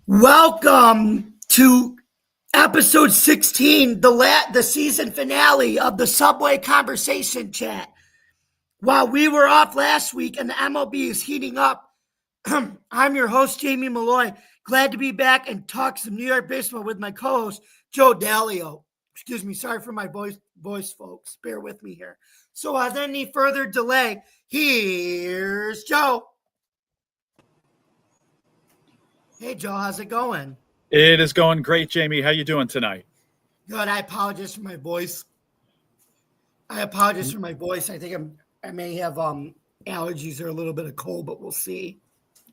Welcome to episode 16, the season finale of the Subway Conversation Chat. While we were off last week and the MLB is heating up, I'm your host, Jamie Malloy. Glad to be back and talk some New York baseball with my co-host, Joe Dalio. Excuse me, sorry for my voice, folks. Bear with me here. So without any further delay, here's Joe. Hey, Joe, how's it going? It is going great, Jamie. How you doing tonight? Good. I apologize for my voice. I think I may have allergies or a little bit of cold, but we'll see.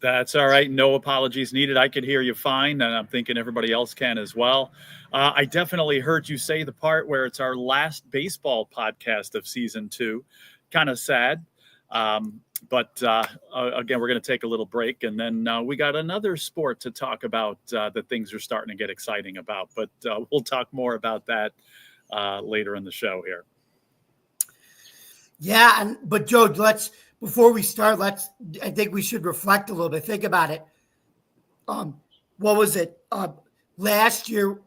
That's all right. No apologies needed. I could hear you fine, and I'm thinking everybody else can as well. I definitely heard you say the part where it's our last baseball podcast of season 2. Kind of sad. But again, we're going to take a little break, and then we got another sport to talk about that things are starting to get exciting about. But we'll talk more about that later in the show here. Yeah, but Joe, before we start, I think we should reflect a little bit. Think about it. What was it? Last year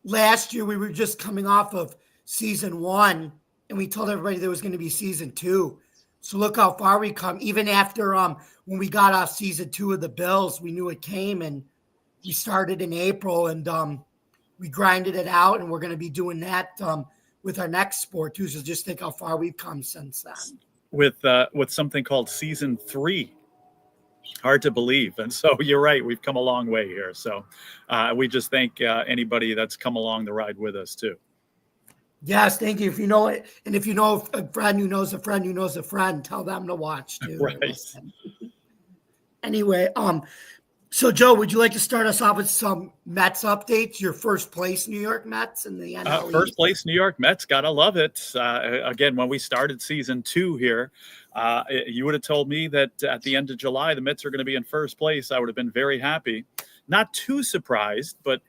we were just coming off of season 1, and we told everybody there was going to be season 2. So look how far we come. Even after when we got off season 2 of the Bills, we knew it came, and we started in April, and we grinded it out, and we're going to be doing that with our next sport too. So just think how far we've come since then. With something called season 3. Hard to believe. And so you're right. We've come a long way here. So we just thank anybody that's come along the ride with us too. Yes, thank you. If you know it, and if you know a friend who knows a friend who knows a friend, tell them to watch too. Right. Anyway, so Joe, would you like to start us off with some Mets updates? Your first place New York Mets in the NL First place New York Mets, gotta love it. Again, when we started season 2 here, you would have told me that at the end of July the Mets are going to be in first place. I would have been very happy. Not too surprised, but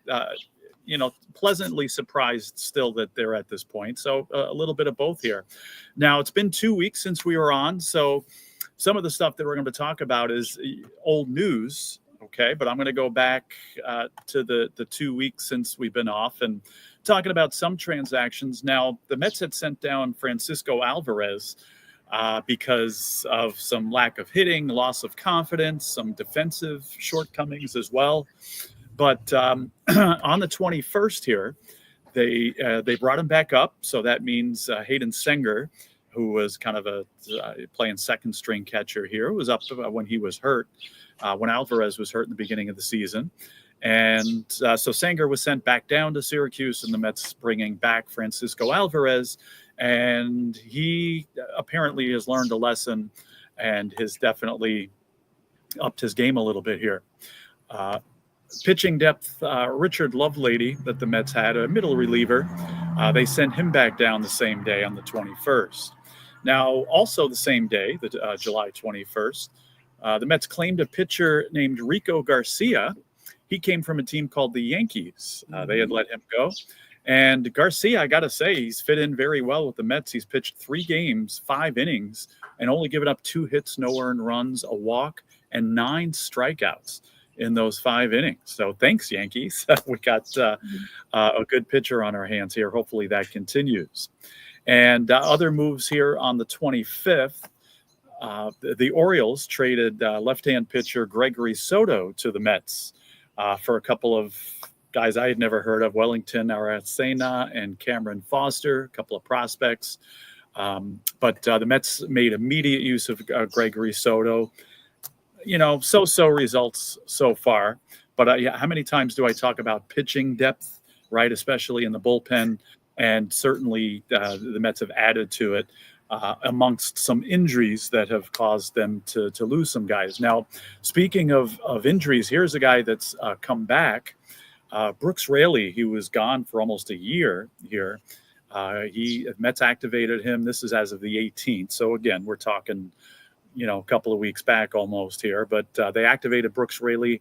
pleasantly surprised still that they're at this point. So a little bit of both here. Now, it's been 2 weeks since we were on, so some of the stuff that we're going to talk about is old news, okay? But I'm going to go back to the 2 weeks since we've been off and talking about some transactions. Now, the Mets had sent down Francisco Alvarez because of some lack of hitting, loss of confidence, some defensive shortcomings as well. But on the 21st here, they brought him back up. So that means Hayden Senger, who was kind of playing second string catcher here, was up when he was hurt, when Alvarez was hurt in the beginning of the season. And so Senger was sent back down to Syracuse, and the Mets bringing back Francisco Alvarez. And he apparently has learned a lesson and has definitely upped his game a little bit here. Pitching depth, Richard Lovelady that the Mets had, a middle reliever, they sent him back down the same day on the 21st. Now, also the same day, July 21st, the Mets claimed a pitcher named Rico Garcia. He came from a team called the Yankees. They had let him go. And Garcia, I got to say, he's fit in very well with the Mets. He's pitched 3 games, 5 innings, and only given up 2 hits, no earned runs, a walk, and 9 strikeouts in those 5 innings. So thanks, Yankees. We got a good pitcher on our hands here. Hopefully that continues. And other moves here on the 25th, the Orioles traded left-hand pitcher Gregory Soto to the Mets for a couple of guys I had never heard of, Wellington Aracena and Cameron Foster, a couple of prospects. But the Mets made immediate use of Gregory Soto. So-so results so far. But how many times do I talk about pitching depth, right, especially in the bullpen? And certainly the Mets have added to it amongst some injuries that have caused them to lose some guys. Now, speaking of injuries, here's a guy that's come back. Brooks Raley, he was gone for almost a year here. Mets activated him. This is as of the 18th. So again, we're talking, a couple of weeks back almost here. But they activated Brooks Raley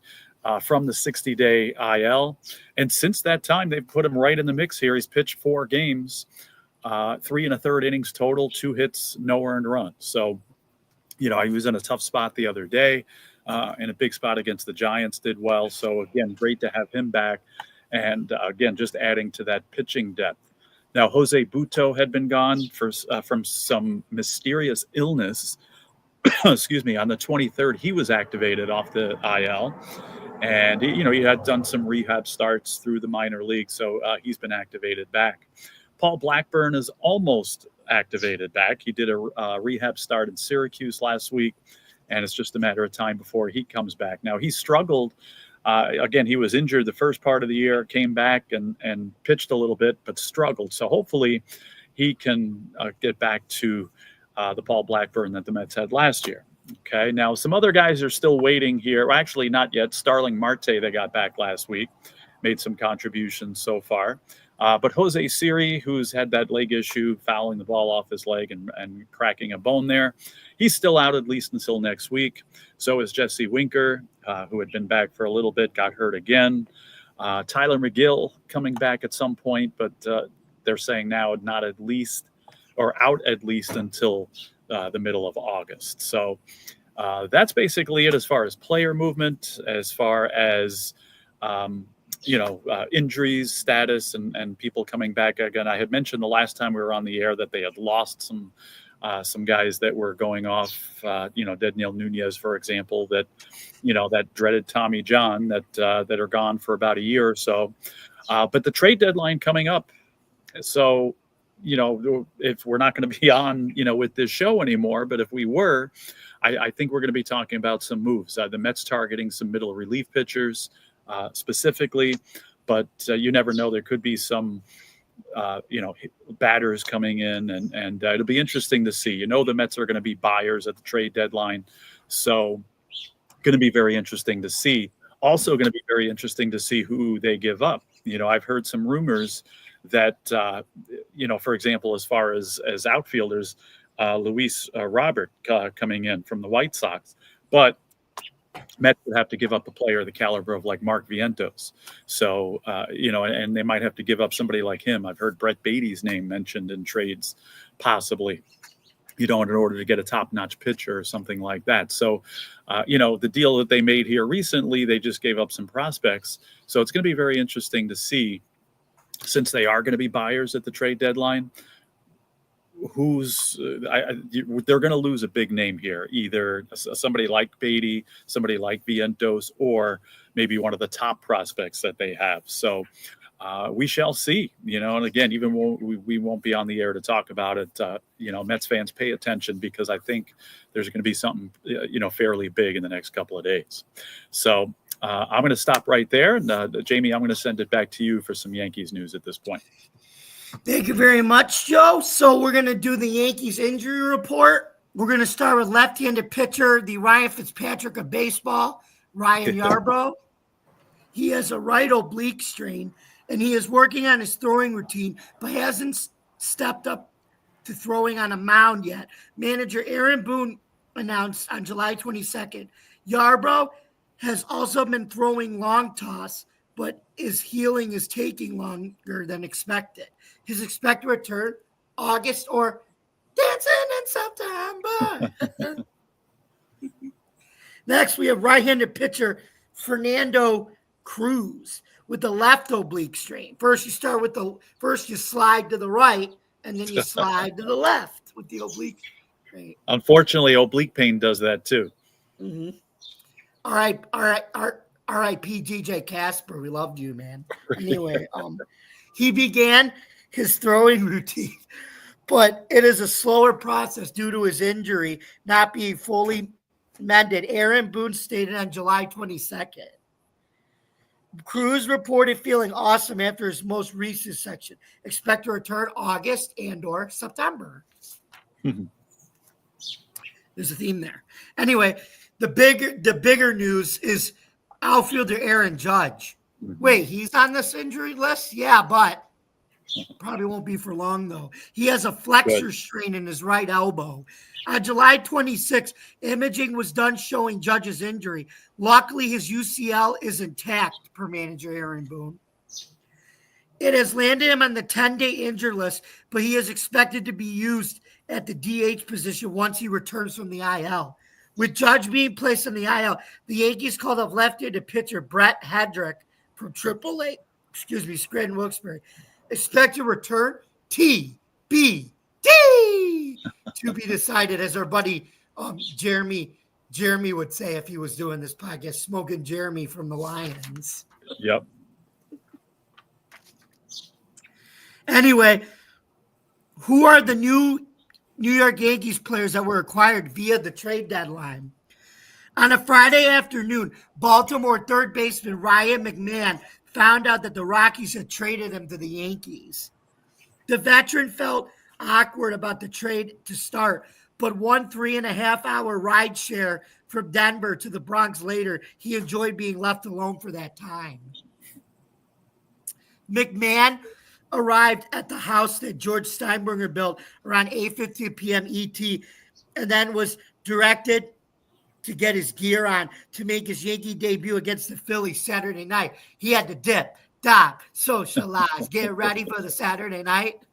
from the 60-day IL. And since that time, they've put him right in the mix here. He's pitched 4 games, 3 1/3 innings total, 2 hits, no earned runs. So, he was in a tough spot the other day. in a big spot against the Giants, did well. So again, great to have him back. And again, just adding to that pitching depth. Now, Jose Buto had been gone from some mysterious illness. Excuse me. On the 23rd, he was activated off the IL, and he had done some rehab starts through the minor league, so he's been activated back. Paul Blackburn is almost activated back. He did a rehab start in Syracuse last week, and it's just a matter of time before he comes back. Now, he struggled. Again, he was injured the first part of the year, came back and pitched a little bit, but struggled. So hopefully he can get back to the Paul Blackburn that the Mets had last year. Okay, now some other guys are still waiting here. Well, actually, not yet. Starling Marte, they got back last week, made some contributions so far. But Jose Siri, who's had that leg issue, fouling the ball off his leg and cracking a bone there, he's still out at least until next week. So is Jesse Winker, who had been back for a little bit, got hurt again. Tyler McGill coming back at some point, but they're saying now not at least, or out at least until the middle of August. So that's basically it as far as player movement, as far as injuries, status, and people coming back again. I had mentioned the last time we were on the air that they had lost some guys that were going off, Dedniel Nunez, for example, that dreaded Tommy John that are gone for about a year or so. But the trade deadline coming up. So, if we're not going to be on, with this show anymore, but if we were, I think we're going to be talking about some moves. The Mets targeting some middle relief pitchers specifically, but you never know. There could be some, batters coming in, and it'll be interesting to see. The Mets are going to be buyers at the trade deadline, so going to be very interesting to see. Also going to be very interesting to see who they give up. I've heard some rumors that, for example, as far as outfielders, Luis Robert coming in from the White Sox, but Mets would have to give up a player the caliber of like Mark Vientos. So, and they might have to give up somebody like him. I've heard Brett Beatty's name mentioned in trades, possibly, in order to get a top-notch pitcher or something like that. So, the deal that they made here recently, they just gave up some prospects. So it's going to be very interesting to see, since they are going to be buyers at the trade deadline, they're going to lose a big name here, either somebody like Beatty, somebody like Vientos, or maybe one of the top prospects that they have. So we shall see, and again, even we won't be on the air to talk about it. Mets fans, pay attention, because I think there's going to be something, fairly big in the next couple of days. So I'm going to stop right there. And Jamie, I'm going to send it back to you for some Yankees news at this point. Thank you very much, Joe. So we're going to do the Yankees injury report. We're going to start with left-handed pitcher, the Ryan Fitzpatrick of baseball, Ryan Yarbrough. He has a right oblique strain, and he is working on his throwing routine, but hasn't stepped up to throwing on a mound yet. Manager Aaron Boone announced on July 22nd, Yarbrough has also been throwing long toss, but his healing is taking longer than expected. His expected return, August or dancing in September. Next, we have right-handed pitcher Fernando Cruz with the left oblique strain. First, you slide to the right, and then you slide to the left with the oblique strain. Unfortunately, oblique pain does that too. Mm-hmm. All right. R.I.P. DJ Casper. We loved you, man. Anyway, he began his throwing routine, but it is a slower process due to his injury not being fully mended. Aaron Boone stated on July 22nd. Cruz reported feeling awesome after his most recent section. Expect to return August and/or September. Mm-hmm. There's a theme there. Anyway, the bigger news is outfielder Aaron Judge. Mm-hmm. Wait, he's on this injury list? Yeah, but probably won't be for long, though. He has a flexor strain in his right elbow. On July 26th, imaging was done showing Judge's injury. Luckily, his UCL is intact, per manager Aaron Boone. It has landed him on the 10-day injured list, but he is expected to be used at the DH position once he returns from the IL. With Judge being placed on the IL, the Yankees called up left-handed pitcher Brett Hedrick from Scranton Wilkes-Barre. Expected return TBD to be decided, as our buddy Jeremy would say if he was doing this podcast, Smoking Jeremy from the Lions. Yep. Anyway, who are the new New York Yankees players that were acquired via the trade deadline? On a Friday afternoon, Baltimore third baseman Ryan McMahon found out that the Rockies had traded him to the Yankees. The veteran felt awkward about the trade to start, but 1 3.5-hour ride share from Denver to the Bronx later, he enjoyed being left alone for that time. McMahon arrived at the house that George Steinbrenner built around 8:50 p.m. ET, and then was directed to get his gear on to make his Yankee debut against the Phillies Saturday night. He had to dip, dop, socialize, get ready for the Saturday night.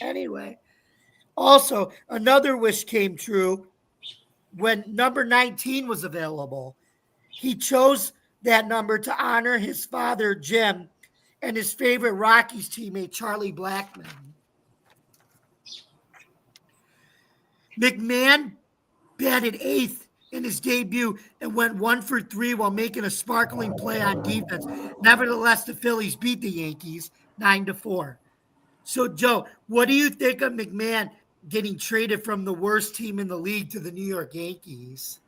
Anyway, also, another wish came true when number 19 was available. He chose that number to honor his father, Jim, and his favorite Rockies teammate, Charlie Blackmon. McMahon batted 8th in his debut and went 1 for 3 while making a sparkling play on defense. Nevertheless, the Phillies beat the Yankees 9-4. So, Joe, what do you think of McMahon getting traded from the worst team in the league to the New York Yankees?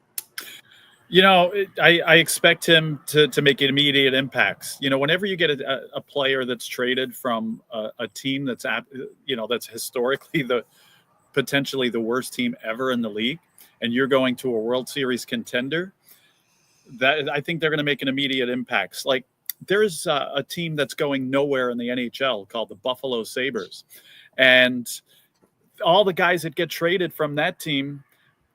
You know, I expect him to make immediate impacts. You know, whenever you get a player that's traded from a team that's that's historically potentially the worst team ever in the league, and you're going to a World Series contender, that I think they're going to make an immediate impacts. Like, there's a team that's going nowhere in the NHL called the Buffalo Sabres, and all the guys that get traded from that team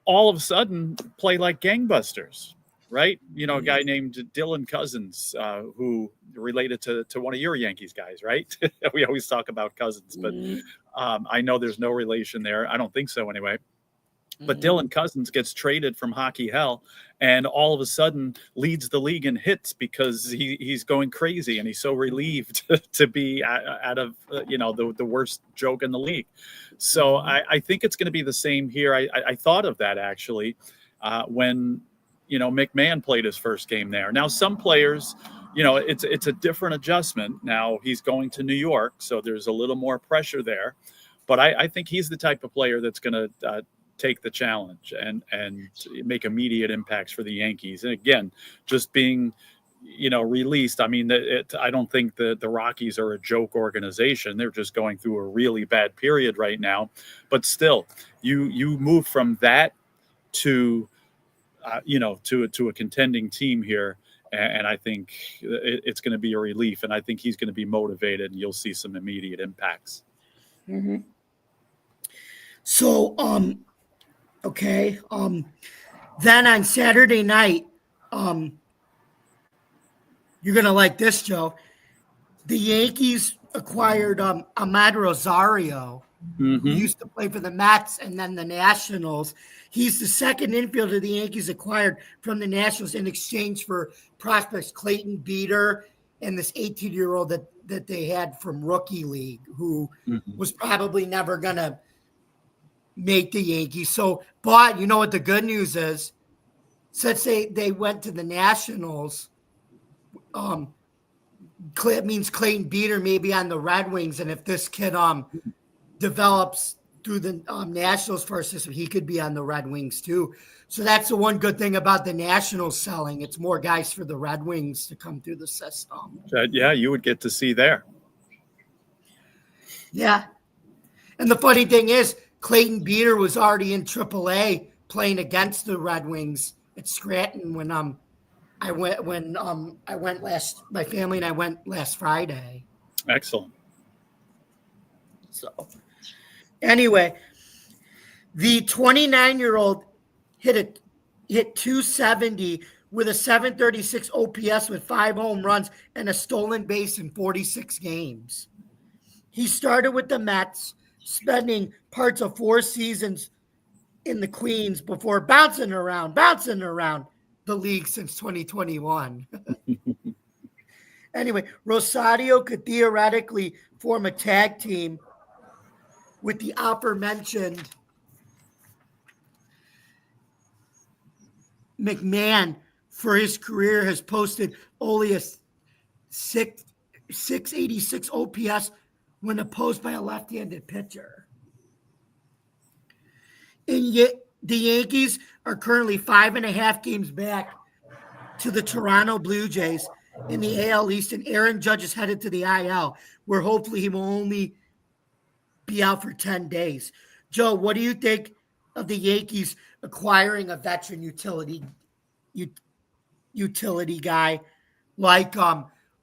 all of a sudden play like gangbusters, right? You know, a guy named Dylan Cousins, who related to one of your Yankees guys, right? We always talk about Cousins, but I know there's no relation there. I don't think so anyway. But Dylan Cousins gets traded from Hockey Hell and all of a sudden leads the league in hits because he's going crazy and he's so relieved to be out of the worst joke in the league. So I think it's going to be the same here. I thought of that actually when McMahon played his first game there. Now some players, it's a different adjustment. Now he's going to New York, so there's a little more pressure there. But I think he's the type of player that's going to take the challenge and make immediate impacts for the Yankees. And again, just being, released. I mean, I don't think the Rockies are a joke organization. They're just going through a really bad period right now. But still, you move from that to, to a contending team here. And I think it's going to be a relief. And I think he's going to be motivated and you'll see some immediate impacts. Mm-hmm. So, okay. Then on Saturday night, you're going to like this, Joe. The Yankees acquired Ahmad Rosario, who used to play for the Mets and then the Nationals. He's the second infielder the Yankees acquired from the Nationals in exchange for prospects Clayton Beeter and this 18-year-old that they had from Rookie League, who was probably never going to make the Yankees. So, but you know what the good news is? Since they went to the Nationals, it means Clayton Beeter may be on the Red Wings, and if this kid develops through the Nationals first system, he could be on the Red Wings too. So that's the one good thing about the Nationals selling. It's more guys for the Red Wings to come through the system. Yeah, you would get to see there. Yeah. And the funny thing is, Clayton Beeter was already in AAA playing against the Red Wings at Scranton when my family and I went last Friday. Excellent. So anyway, the 29-year-old hit 270 with a 736 OPS with 5 home runs and a stolen base in 46 games. He started with the Mets, spending parts of 4 seasons in the Queens before bouncing around the league since 2021. Anyway, Rosario could theoretically form a tag team with the aforementioned McMahon. For his career has posted only a 686 OPS when opposed by a left-handed pitcher. And yet the Yankees are currently 5.5 games back to the Toronto Blue Jays in the AL East, and Aaron Judge is headed to the IL, where hopefully he will only be out for 10 days. Joe, what do you think of the Yankees acquiring a veteran utility guy like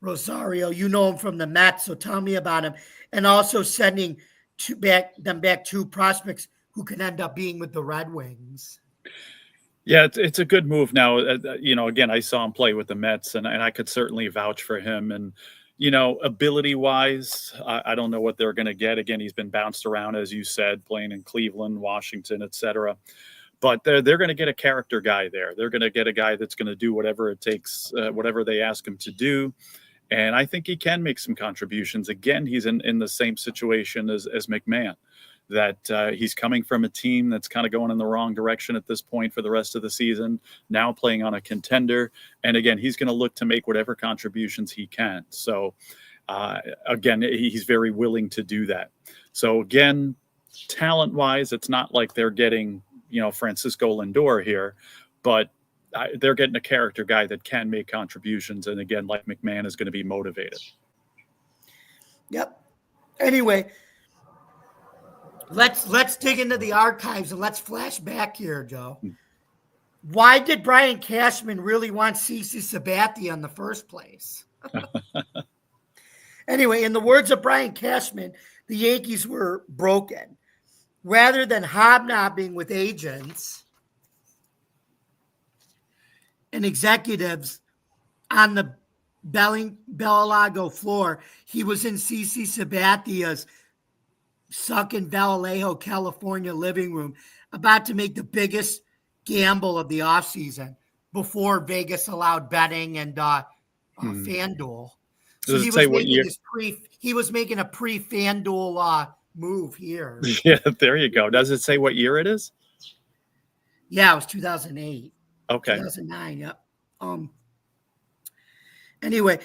Rosario? You know him from the Mets, so tell me about him. And also sending back two prospects who can end up being with the Red Wings. Yeah, it's a good move now. Again, I saw him play with the Mets, and I could certainly vouch for him. And, ability-wise, I don't know what they're going to get. Again, he's been bounced around, as you said, playing in Cleveland, Washington, et cetera. But they're going to get a character guy there. They're going to get a guy that's going to do whatever it takes, whatever they ask him to do. And I think he can make some contributions. Again, he's in the same situation as McMahon, that he's coming from a team that's kind of going in the wrong direction at this point for the rest of the season, now playing on a contender. And again, he's going to look to make whatever contributions he can. So again, he's very willing to do that. So again, talent-wise, it's not like they're getting, Francisco Lindor here, but they're getting a character guy that can make contributions. And again, like McMahon, is going to be motivated. Yep. Anyway, let's dig into the archives and let's flash back here, Joe. Why did Brian Cashman really want CC Sabathia in the first place? Anyway, in the words of Brian Cashman, the Yankees were broken. Rather than hobnobbing with agents and executives on the Bellalago floor, he was in CC Sabathia's sunken Vallejo, California living room, about to make the biggest gamble of the offseason before Vegas allowed betting and FanDuel. So he was making a pre-FanDuel move here. Yeah, there you go. Does it say what year it is? Yeah, it was 2008. Okay. 2009, yep. Anyway,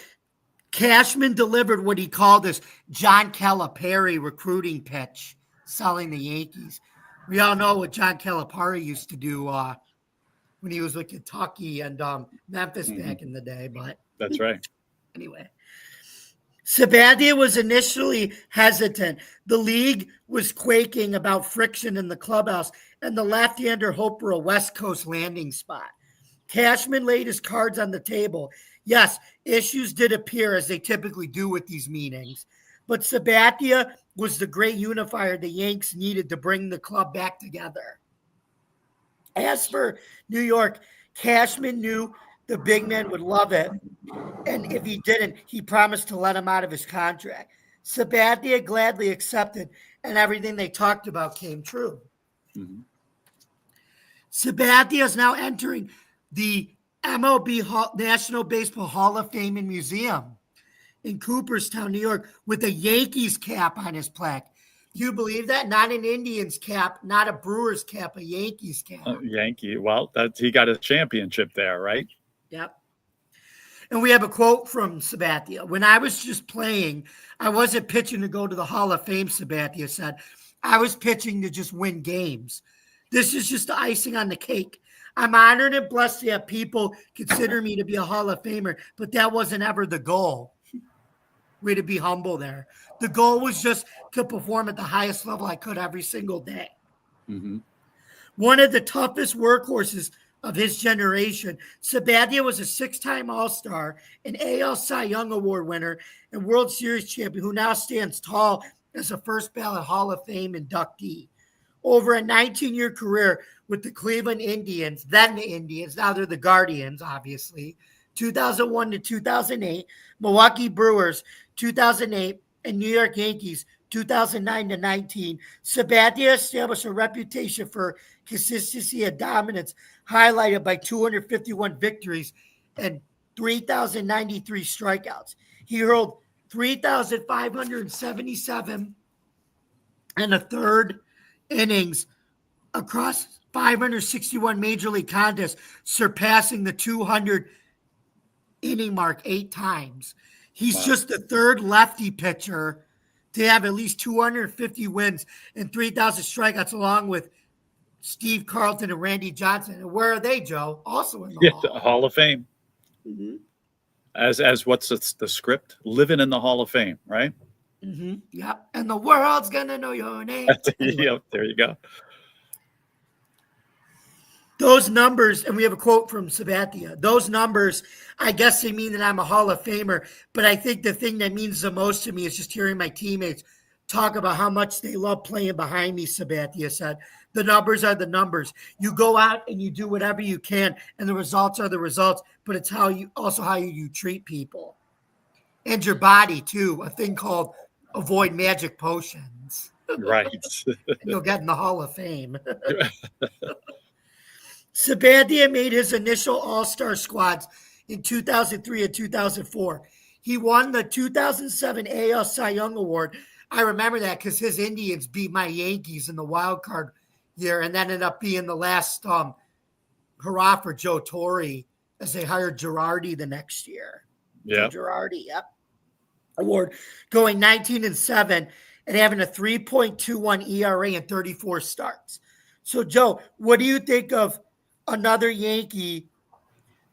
Cashman delivered what he called his John Calipari recruiting pitch, selling the Yankees. We all know what John Calipari used to do when he was with Kentucky and Memphis back in the day. But that's right. Anyway, Sabathia was initially hesitant. The league was quaking about friction in the clubhouse, and the left-hander hoped for a West Coast landing spot. Cashman laid his cards on the table. Yes, issues did appear, as they typically do with these meetings, but Sabathia was the great unifier the Yanks needed to bring the club back together. As for New York, Cashman knew the big man would love it, and if he didn't, he promised to let him out of his contract. Sabathia gladly accepted, and everything they talked about came true. Mm-hmm. Sabathia is now entering the MLB National Baseball Hall of Fame and Museum in Cooperstown, New York, with a Yankees cap on his plaque. Do you believe that? Not an Indians cap, not a Brewers cap, a Yankees cap. Yankee. Well, he got a championship there, right? Yep. And we have a quote from Sabathia. When I was just playing, I wasn't pitching to go to the Hall of Fame, Sabathia said. I was pitching to just win games. This is just the icing on the cake. I'm honored and blessed to have people consider me to be a Hall of Famer, but that wasn't ever the goal. Way to be humble there. The goal was just to perform at the highest level I could every single day. Mm-hmm. One of the toughest workhorses of his generation, Sabathia was a 6-time All-Star, an AL Cy Young Award winner, and World Series champion who now stands tall as a first-ballot Hall of Fame inductee. Over a 19-year career with the Cleveland Indians, then the Indians, now they're the Guardians, obviously, 2001 to 2008, Milwaukee Brewers, 2008, and New York Yankees, 2009 to 19, Sabathia established a reputation for consistency and dominance, highlighted by 251 victories and 3,093 strikeouts. He hurled 3,577 and a third innings across 561 major league contests, surpassing the 200 inning mark 8 times. He's just the third lefty pitcher to have at least 250 wins and 3,000 strikeouts, along with Steve Carlton and Randy Johnson. And where are they, Joe? Also in the Hall. The Hall of Fame. Mm-hmm. As what's the script? Living in the Hall of Fame, right? Mm-hmm. Yep. And the world's gonna know your name. Anyway. Yep, there you go. Those numbers, and we have a quote from Sabathia, those numbers, I guess they mean that I'm a Hall of Famer, but I think the thing that means the most to me is just hearing my teammates talk about how much they love playing behind me, Sabathia said. The numbers are the numbers. You go out and you do whatever you can, and the results are the results, but it's how you treat people. And your body, too, a thing called avoid magic potions. Right. And you'll get in the Hall of Fame. Sabathia made his initial All-Star squads in 2003 and 2004. He won the 2007 AL Cy Young Award. I remember that because his Indians beat my Yankees in the wild card year, and that ended up being the last hurrah for Joe Torre as they hired Girardi the next year. Yeah, Girardi, yep. Award, going 19-7 and having a 3.21 ERA and 34 starts. So, Joe, what do you think of another Yankee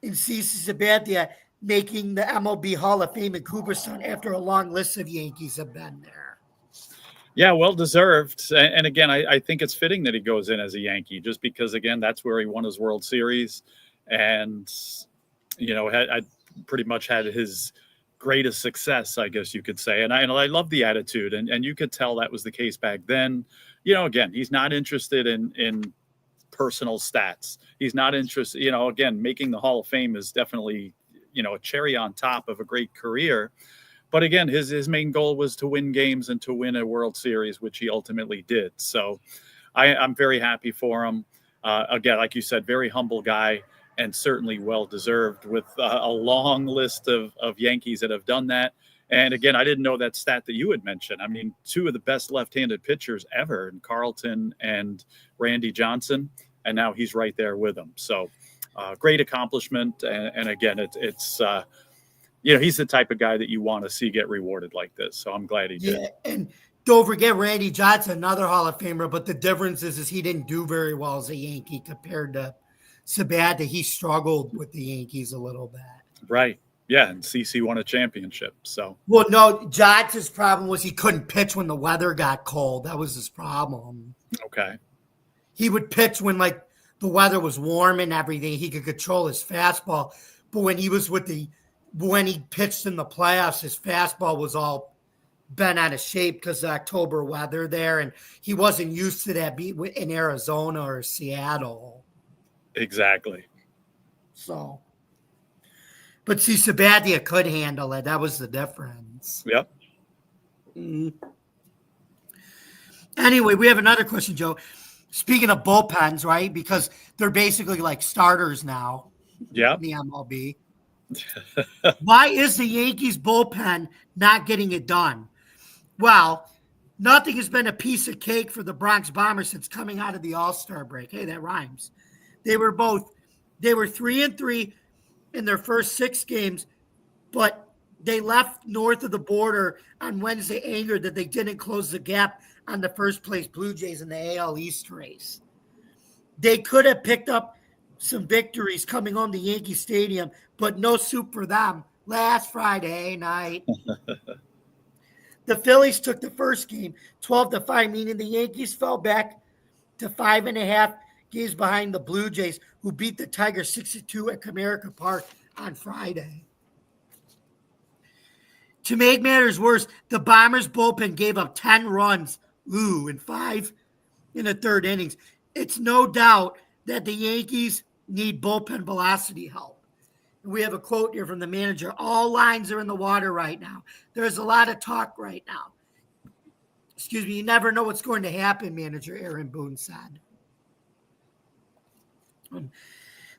in CC Sabathia making the MLB Hall of Fame in Cooperstown after a long list of Yankees have been there? Yeah, well deserved. And again, I think it's fitting that he goes in as a Yankee, just because, again, that's where he won his World Series, and I pretty much had his greatest success, I guess you could say. And I love the attitude, and you could tell that was the case back then. Again, he's not interested in personal stats. He's not interested, again, making the Hall of Fame is definitely, a cherry on top of a great career. But again, his main goal was to win games and to win a World Series, which he ultimately did. So I'm very happy for him. Again, like you said, very humble guy, and certainly well-deserved, with a long list of Yankees that have done that. And again, I didn't know that stat that you had mentioned. I mean, two of the best left-handed pitchers ever, in Carlton and Randy Johnson, and now he's right there with them. So great accomplishment. And again, it's he's the type of guy that you want to see get rewarded like this. So I'm glad he did. Yeah, and don't forget Randy Johnson, another Hall of Famer, but the difference is he didn't do very well as a Yankee compared to Sabathia. He struggled with the Yankees a little bit. Right. Yeah, and CC won a championship. So, well, no, Johnson's problem was he couldn't pitch when the weather got cold. That was his problem. Okay. He would pitch when the weather was warm and everything. He could control his fastball, but when he pitched in the playoffs, his fastball was all bent out of shape because of October weather there, and he wasn't used to that in Arizona or Seattle. Exactly. So. But see, Sabathia could handle it. That was the difference. Yep. Mm-hmm. Anyway, we have another question, Joe. Speaking of bullpens, right? Because they're basically like starters now. Yeah. In the MLB. Why is the Yankees bullpen not getting it done? Well, nothing has been a piece of cake for the Bronx Bombers since coming out of the All-Star break. Hey, that rhymes. They were 3-3 in their first 6 games, but they left north of the border on Wednesday angered that they didn't close the gap on the first place Blue Jays in the AL East race. They could have picked up some victories coming home to Yankee Stadium, but no soup for them last Friday night. The Phillies took the first game 12-5, meaning the Yankees fell back to 5.5 games behind the Blue Jays, who beat the Tigers 6-2 at Comerica Park on Friday. To make matters worse, the Bombers bullpen gave up 10 runs, in 5 in the third innings. It's no doubt that the Yankees need bullpen velocity help. And we have a quote here from the manager. All lines are in the water right now. There's a lot of talk right now. you never know what's going to happen, manager Aaron Boone said.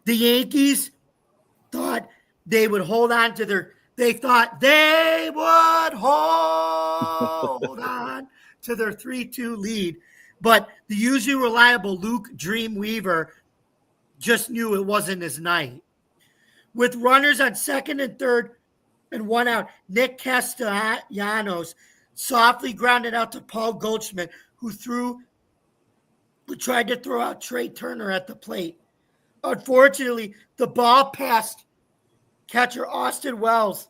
The Yankees thought they would hold on to their – they thought they would hold on to their 3-2 lead. But the usually reliable Luke Dreamweaver just knew it wasn't his night. With runners on second and third and one out, Nick Castellanos softly grounded out to Paul Goldschmidt, who tried to throw out Trey Turner at the plate. Unfortunately, the ball passed catcher Austin Wells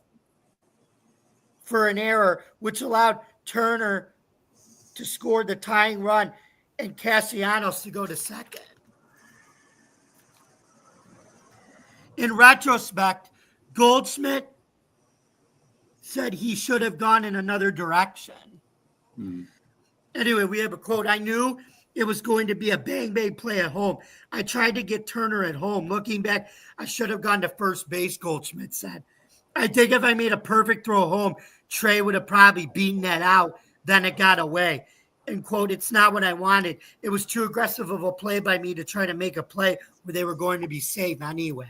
for an error, which allowed Turner to score the tying run and Castellanos to go to second. In retrospect, Goldschmidt said he should have gone in another direction. Anyway, we have a quote. I knew it was going to be a bang-bang play at home. I tried to get Turner at home. Looking back, I should have gone to first base, Goldschmidt said. I think if I made a perfect throw home, Trey would have probably beaten that out. Then it got away. And quote, it's not what I wanted. It was too aggressive of a play by me to try to make a play where they were going to be safe anyway.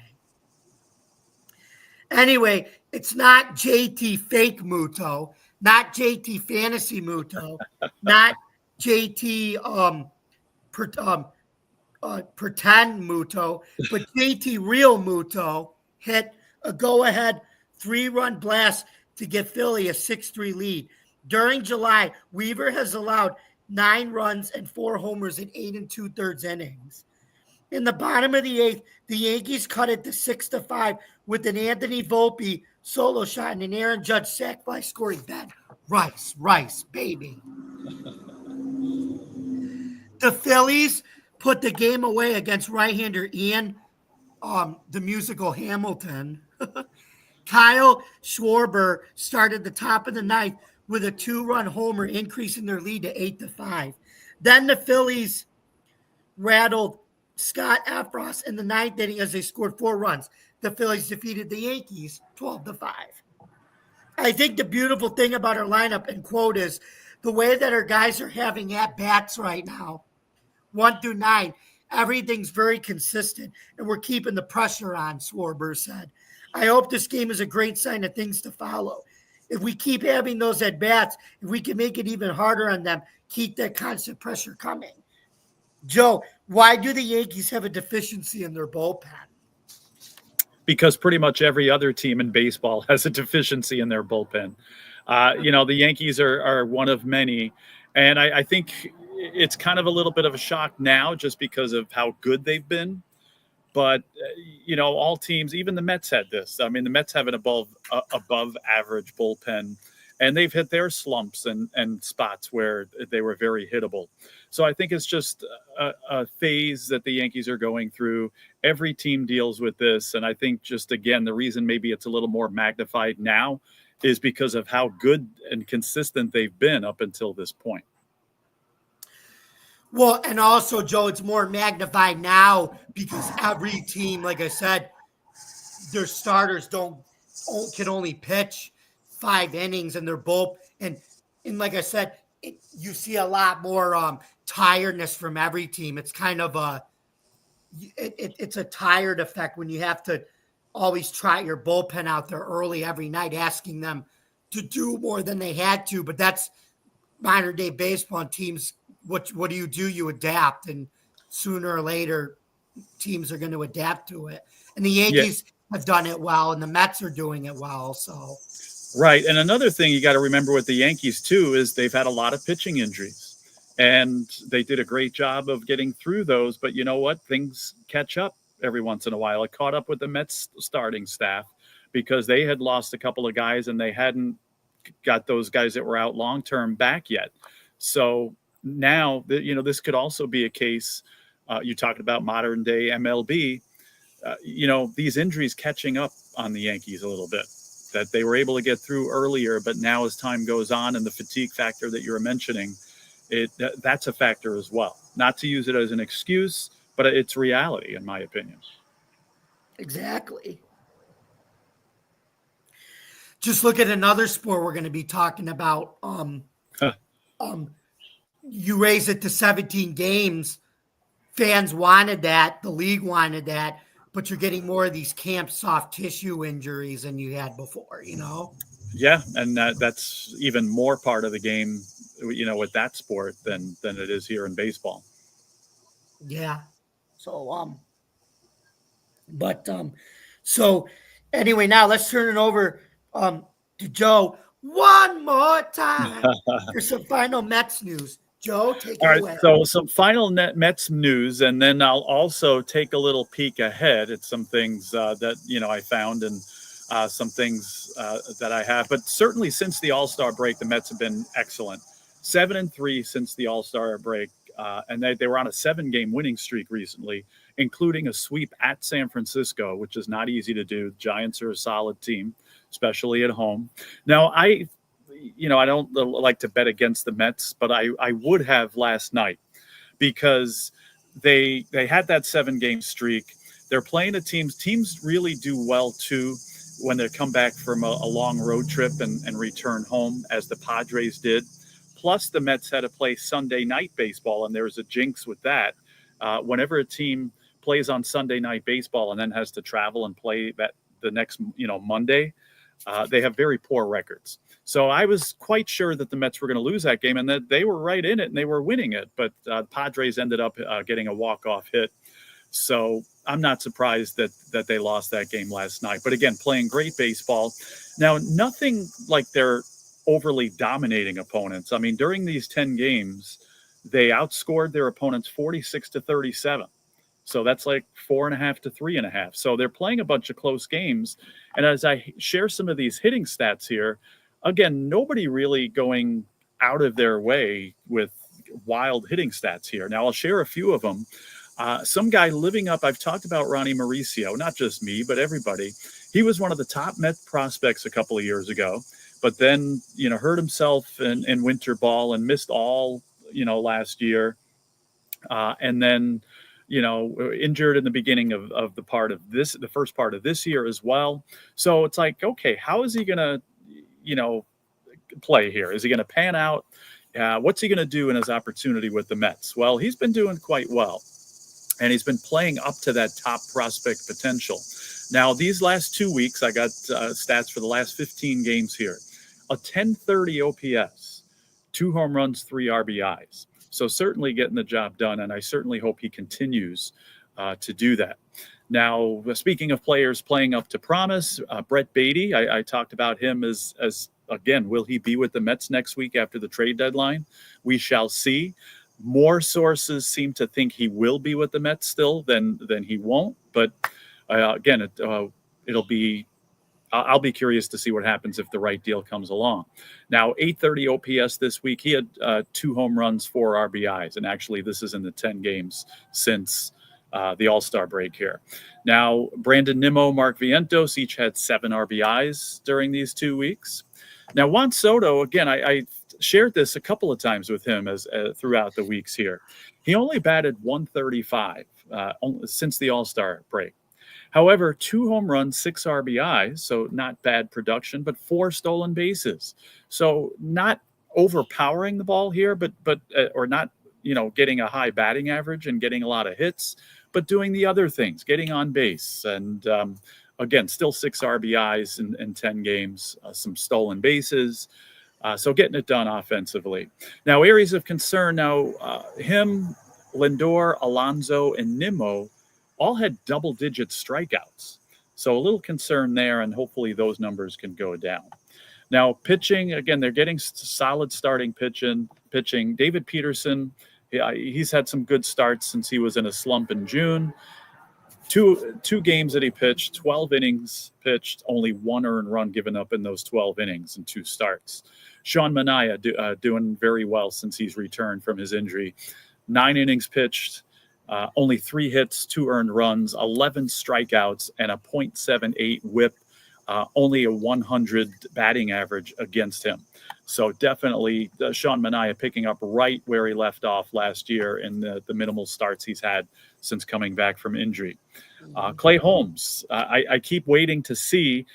Anyway, it's not JT fake Muto, not JT fantasy Muto, not JT pretend Muto, but JT real Muto hit a go-ahead 3-run blast to give Philly a 6-3 lead. During July, Weaver has allowed 9 runs and 4 homers in 8 2/3 innings. In the bottom of the 8th, the Yankees cut it to 6-5 with an Anthony Volpe solo shot and an Aaron Judge sac fly scoring that. Rice, baby. The Phillies put the game away against right-hander Ian, the musical Hamilton. Kyle Schwarber started the top of the ninth with a 2-run homer, increasing their lead to 8-5. Then the Phillies rattled Scott Efros in the 9th inning as they scored 4 runs. The Phillies defeated the Yankees 12-5. I think the beautiful thing about our lineup and quote is the way that our guys are having at-bats right now, 1 through 9, everything's very consistent, and we're keeping the pressure on, Schwarber said. I hope this game is a great sign of things to follow. If we keep having those at-bats, if we can make it even harder on them, keep that constant pressure coming. Joe, why do the Yankees have a deficiency in their bullpen? Because pretty much every other team in baseball has a deficiency in their bullpen. The Yankees are one of many. And I think it's kind of a little bit of a shock now just because of how good they've been. But, all teams, even the Mets had this. I mean, the Mets have an above average bullpen, and they've hit their slumps and spots where they were very hittable. So I think it's just a phase that the Yankees are going through. Every team deals with this. And I think just, again, the reason maybe it's a little more magnified now is because of how good and consistent they've been up until this point. Well, and also, Joe, it's more magnified now because every team, like I said, their starters can only pitch 5 innings and they're both and like I said, you see a lot more tiredness from every team. It's kind of it's a tired effect when you have to always try your bullpen out there early every night, asking them to do more than they had to. But that's modern day baseball, and teams. What do? You adapt, and sooner or later, teams are going to adapt to it. And the Yankees have done it well, and the Mets are doing it well. So, right. And another thing you got to remember with the Yankees too is they've had a lot of pitching injuries, and they did a great job of getting through those. But you know what? Things catch up every once in a while. It caught up with the Mets starting staff because they had lost a couple of guys, and they hadn't got those guys that were out long term back yet. So now, this could also be a case. You talked about modern day MLB. These injuries catching up on the Yankees a little bit, that they were able to get through earlier, but now as time goes on and the fatigue factor that you're mentioning, that's a factor as well. Not to use it as an excuse, but it's reality, in my opinion. Exactly. Just look at another sport we're going to be talking about. you raise it to 17 games. Fans wanted that. The league wanted that. But you're getting more of these camp soft tissue injuries than you had before, Yeah, and that's even more part of the game, with that sport than it is here in baseball. Yeah. So, but so anyway, now let's turn it over to Joe one more time for some final Mets news. Joe, take All it right, away. so some final net Mets news, and then I'll also take a little peek ahead at some things that I found, and some things that I have. But certainly since the All-Star break, the Mets have been excellent. 7-3 since the All-Star break, and they were on a 7-game winning streak recently, including a sweep at San Francisco, which is not easy to do. Giants are a solid team, especially at home. Now, I don't like to bet against the Mets, but I would have last night because they had that 7-game streak. They're playing teams really do well too when they come back from a long road trip and return home, as the Padres did. Plus, the Mets had to play Sunday night baseball, and there's a jinx with that. Whenever a team plays on Sunday night baseball and then has to travel and play that the next Monday, they have very poor records. So I was quite sure that the Mets were going to lose that game, and that they were right in it and they were winning it. But Padres ended up getting a walk-off hit. So I'm not surprised that they lost that game last night. But again, playing great baseball. Now, nothing like they're overly dominating opponents. I mean, during these 10 games, they outscored their opponents 46-37. So that's like 4.5 to 3.5. So they're playing a bunch of close games. And as I share some of these hitting stats here, again, nobody really going out of their way with wild hitting stats here. Now, I'll share a few of them. Some guy living up, I've talked about Ronnie Mauricio, not just me, but everybody. He was one of the top Met prospects a couple of years ago, but then, hurt himself in winter ball and missed all, last year. And then, injured in the beginning of the first part of this year as well. So it's like, okay, how is he going to, play here? Is he going to pan out? What's he going to do in his opportunity with the Mets? Well, he's been doing quite well, and he's been playing up to that top prospect potential. Now, these last 2 weeks, I got stats for the last 15 games here. A 1030 OPS, 2 home runs, 3 RBIs. So certainly getting the job done, and I certainly hope he continues to do that. Now, speaking of players playing up to promise, Brett Beatty, I talked about him as again, will he be with the Mets next week after the trade deadline? We shall see. More sources seem to think he will be with the Mets still than he won't. But again, it'll be. I'll be curious to see what happens if the right deal comes along. Now, 830 OPS this week. He had 2 home runs, 4 RBIs. And actually, this is in the 10 games since the All-Star break here. Now, Brandon Nimmo, Mark Vientos each had 7 RBIs during these 2 weeks. Now, Juan Soto, again, I shared this a couple of times with him as throughout the weeks here. He only batted 135 since the All-Star break. However, 2 home runs, 6 RBIs, so not bad production, but 4 stolen bases. So not overpowering the ball here, but or not, getting a high batting average and getting a lot of hits, but doing the other things, getting on base. And again, still 6 RBIs in 10 games, some stolen bases. So getting it done offensively. Now, areas of concern. Now, him, Lindor, Alonso, and Nimmo all had double-digit strikeouts. So a little concern there, and hopefully those numbers can go down. Now, pitching, again, they're getting solid starting pitching. David Peterson, he's had some good starts since he was in a slump in June. Two games that he pitched, 12 innings pitched, only 1 earned run given up in those 12 innings and 2 starts. Sean Manaea doing very well since he's returned from his injury. 9 innings pitched, only 3 hits, 2 earned runs, 11 strikeouts, and a .78 whip, only a 100 batting average against him. So definitely Sean Manaea picking up right where he left off last year in the minimal starts he's had since coming back from injury. Clay Holmes, I keep waiting to see,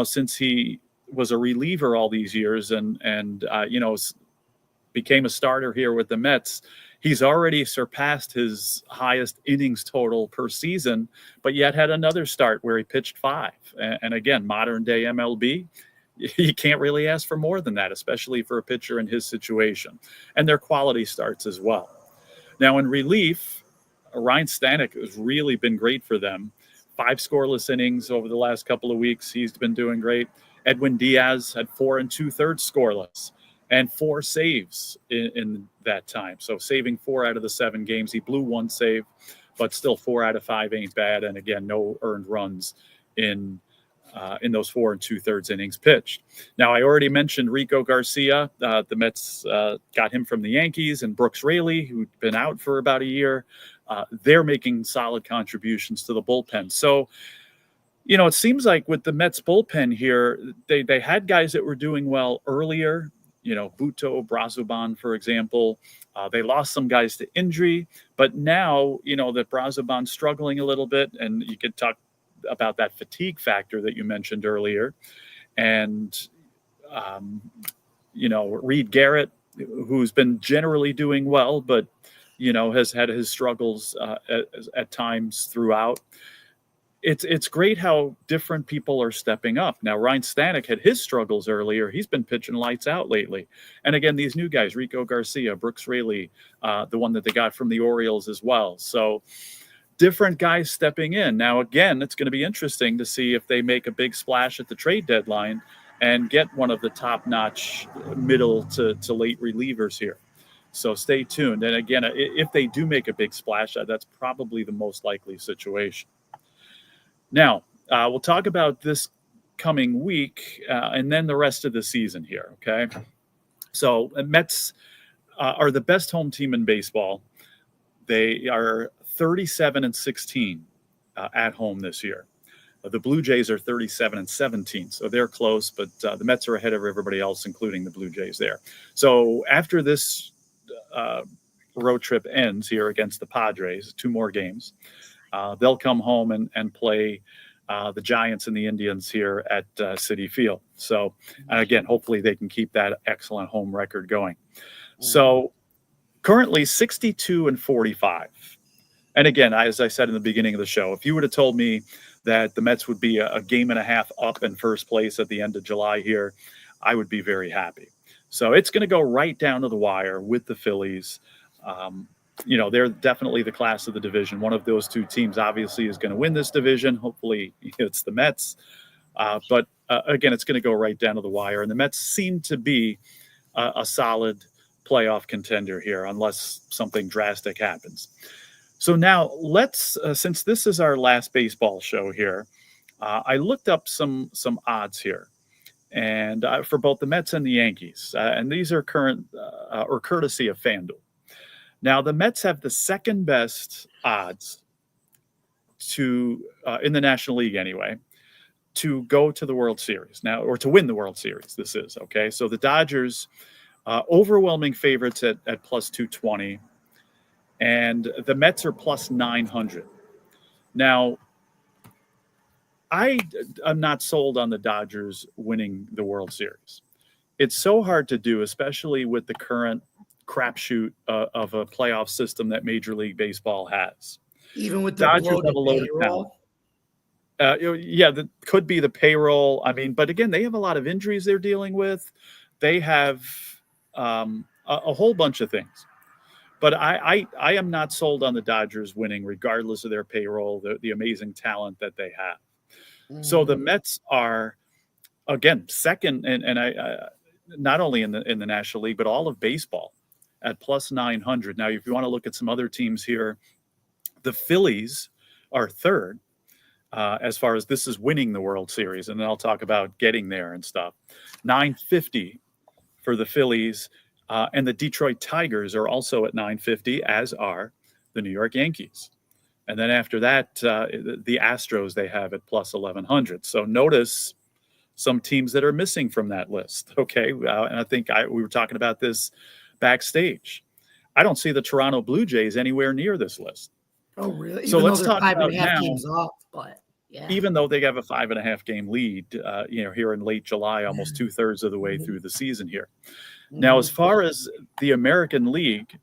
since he was a reliever all these years and became a starter here with the Mets. He's already surpassed his highest innings total per season, but yet had another start where he pitched 5. And again, modern day MLB, you can't really ask for more than that, especially for a pitcher in his situation. And their quality starts as well. Now, in relief, Ryan Stanek has really been great for them. 5 scoreless innings over the last couple of weeks. He's been doing great. Edwin Diaz had 4 2/3 scoreless and 4 saves in that time. So saving 4 out of the 7 games. He blew 1 save, but still 4 out of 5 ain't bad. And again, no earned runs in those 4 2/3 innings pitched. Now, I already mentioned Rico Garcia. The Mets got him from the Yankees, and Brooks Raley, who'd been out for about a year. They're making solid contributions to the bullpen. So, it seems like with the Mets bullpen here, they had guys that were doing well earlier. Buto, Brazoban, for example. They lost some guys to injury, but now, that Brazoban's struggling a little bit, and you could talk about that fatigue factor that you mentioned earlier. And, Reed Garrett, who's been generally doing well, but, has had his struggles at times throughout. It's great how different people are stepping up. Now, Ryan Stanek had his struggles earlier. He's been pitching lights out lately. And again, these new guys, Rico Garcia, Brooks Raley, the one that they got from the Orioles as well. So different guys stepping in. Now, again, it's going to be interesting to see if they make a big splash at the trade deadline and get one of the top-notch middle to late relievers here. So stay tuned. And again, if they do make a big splash, that's probably the most likely situation. Now, we'll talk about this coming week and then the rest of the season here, okay? So Mets are the best home team in baseball. They are 37-16 at home this year. The Blue Jays are 37-17, so they're close, but the Mets are ahead of everybody else, including the Blue Jays there. So after this road trip ends here against the Padres, 2 more games, they'll come home and play the Giants and the Indians here at Citi Field. So, again, hopefully they can keep that excellent home record going. So currently 62-45. And again, as I said in the beginning of the show, if you would have told me that the Mets would be a game and a half up in first place at the end of July here, I would be very happy. So it's going to go right down to the wire with the Phillies. They're definitely the class of the division. One of those 2 teams obviously is going to win this division. Hopefully it's the Mets. But again, it's going to go right down to the wire. And the Mets seem to be a solid playoff contender here, unless something drastic happens. So now let's, since this is our last baseball show here, I looked up some odds here, and for both the Mets and the Yankees, and these are current or courtesy of FanDuel. Now the Mets have the second best odds to in the National League anyway, to go to the World Series now, or to win the World Series. This is okay. So the Dodgers, overwhelming favorites at plus 220. And the Mets are plus 900. Now, I'm not sold on the Dodgers winning the World Series. It's so hard to do, especially with the current crapshoot of a playoff system that Major League Baseball has. Even with the Dodgers bloated have a load of talent. That could be the payroll. I mean, but again, they have a lot of injuries they're dealing with. They have a whole bunch of things. But I am not sold on the Dodgers winning, regardless of their payroll, the amazing talent that they have. Mm-hmm. So the Mets are, again, second, and I not only in the National League, but all of baseball at plus 900. Now, if you want to look at some other teams here, the Phillies are third as far as this is winning the World Series, and then I'll talk about getting there and stuff. 950 for the Phillies. And the Detroit Tigers are also at 950, as are the New York Yankees. And then after that, the Astros they have at plus 1100. So notice some teams that are missing from that list. Okay, and I think we were talking about this backstage. I don't see the Toronto Blue Jays anywhere near this list. Oh, really? So Even let's though they're talk about 5.5 now. games off, but Yeah. even though they have a 5.5 game lead, here in late July, almost 2/3 of the way through the season here. Now, as far as the American League,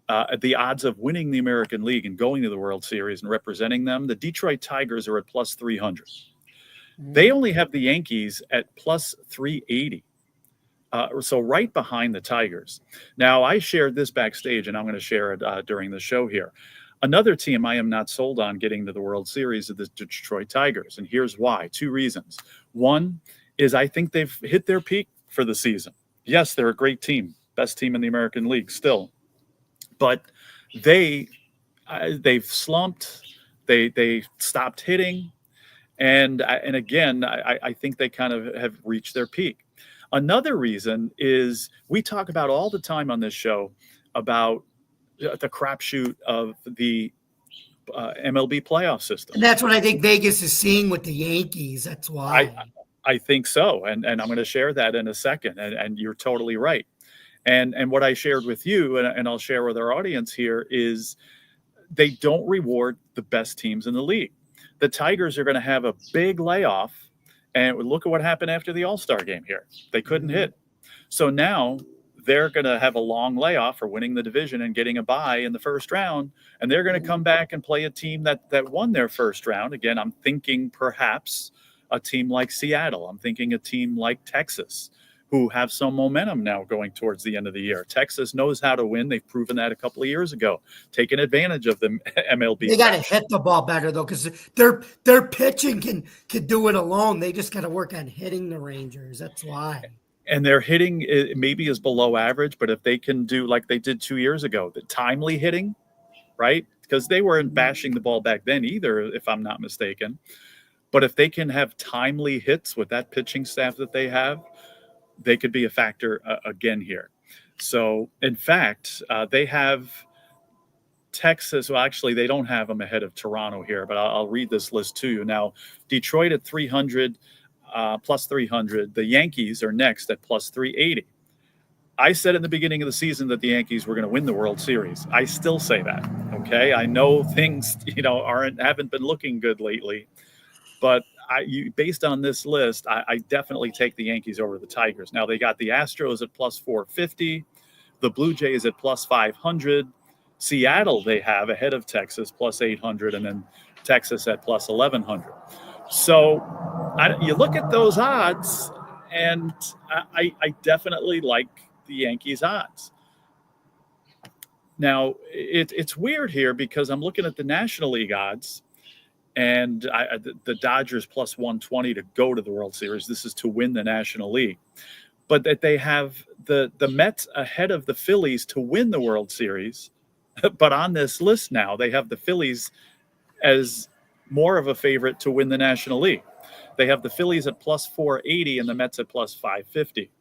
the odds of winning the American League and going to the World Series and representing them, the Detroit Tigers are at plus 300. They only have the Yankees at plus 380. So right behind the Tigers. Now, I shared this backstage, and I'm going to share it during the show here. Another team I am not sold on getting to the World Series is the Detroit Tigers, and here's why. Two reasons. One is I think they've hit their peak for the season. Yes, they're a great team, best team in the American League still, but they've slumped. They stopped hitting, and again, I think they kind of have reached their peak. Another reason is we talk about all the time on this show about the crapshoot of the MLB playoff system. And that's what I think Vegas is seeing with the Yankees. That's why. I think so. And I'm going to share that in a second. And you're totally right. And what I shared with you, and I'll share with our audience here, is they don't reward the best teams in the league. The Tigers are going to have a big layoff. And look at what happened after the All-Star game here. They couldn't hit. So now they're going to have a long layoff for winning the division and getting a bye in the first round. And they're going to come back and play a team that won their first round. Again, I'm thinking perhaps a team like Seattle. I'm thinking a team like Texas, who have some momentum now going towards the end of the year. Texas knows how to win. They've proven that a couple of years ago, taking advantage of the MLB. They got to hit the ball better, though, because their pitching can do it alone. They just got to work on hitting the Rangers. That's why. And their hitting maybe is below average, but if they can do like they did 2 years ago, the timely hitting, right? Because they weren't bashing the ball back then either, if I'm not mistaken. But if they can have timely hits with that pitching staff that they have, they could be a factor again here. So, in fact, they have Texas. Well, actually, they don't have them ahead of Toronto here, but I'll read this list to you. Now, Detroit at 300, plus 300. The Yankees are next at plus 380. I said in the beginning of the season that the Yankees were going to win the World Series. I still say that. Okay, I know things haven't been looking good lately, but based on this list, I definitely take the Yankees over the Tigers. Now, they got the Astros at plus 450, the Blue Jays at plus 500, Seattle they have ahead of Texas plus 800, and then Texas at plus 1100. So you look at those odds, and I definitely like the Yankees odds. Now, it's weird here because I'm looking at the National League odds, and the Dodgers plus 120 to go to the World Series. This is to win the National League. But that they have the Mets ahead of the Phillies to win the World Series. But on this list now, they have the Phillies as more of a favorite to win the National League. They have the Phillies at plus 480 and the Mets at plus 550.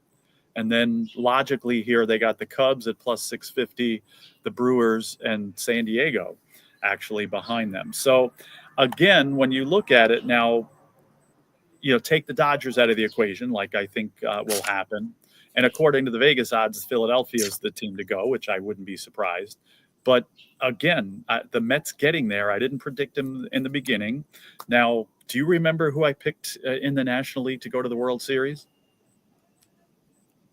And then logically here, they got the Cubs at plus 650, the Brewers and San Diego actually behind them. So again, when you look at it now, take the Dodgers out of the equation, like I think will happen. And according to the Vegas odds, Philadelphia is the team to go, which I wouldn't be surprised. But again, the Mets getting there, I didn't predict them in the beginning. Now, do you remember who I picked in the National League to go to the World Series?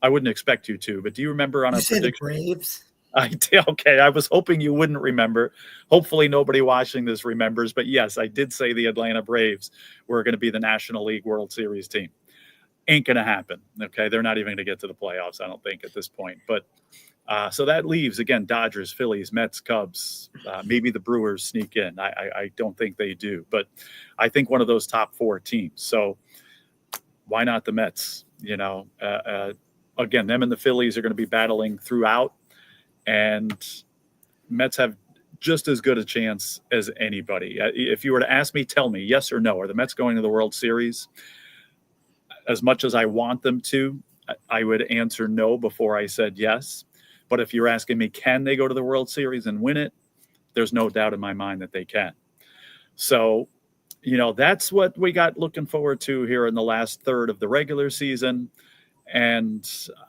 I wouldn't expect you to, but do you remember on a prediction? The Braves? I did. Okay, I was hoping you wouldn't remember. Hopefully nobody watching this remembers. But yes, I did say the Atlanta Braves were going to be the National League World Series team. Ain't going to happen. Okay, they're not even going to get to the playoffs, I don't think, at this point. But so that leaves, again, Dodgers, Phillies, Mets, Cubs. Maybe the Brewers sneak in. I don't think they do. But I think one of those top four teams. So why not the Mets? Again, them and the Phillies are going to be battling throughout. And Mets have just as good a chance as anybody. If you were to ask me, tell me, yes or no, are the Mets going to the World Series? As much as I want them to, I would answer no before I said yes. But if you're asking me, can they go to the World Series and win it? There's no doubt in my mind that they can. So, that's what we got looking forward to here in the last third of the regular season. And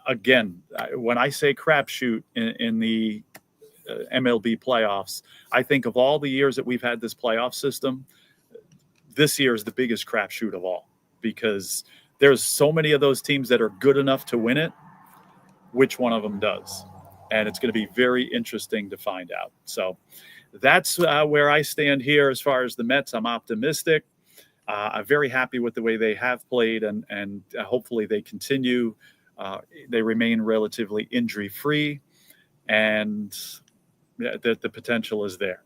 again, when I say crapshoot in the MLB playoffs, I think of all the years that we've had this playoff system, this year is the biggest crapshoot of all, because there's so many of those teams that are good enough to win it. Which one of them does? And it's going to be very interesting to find out. So that's where I stand here as far as the Mets. I'm optimistic. I'm very happy with the way they have played, and hopefully they continue. They remain relatively injury-free, and the potential is there.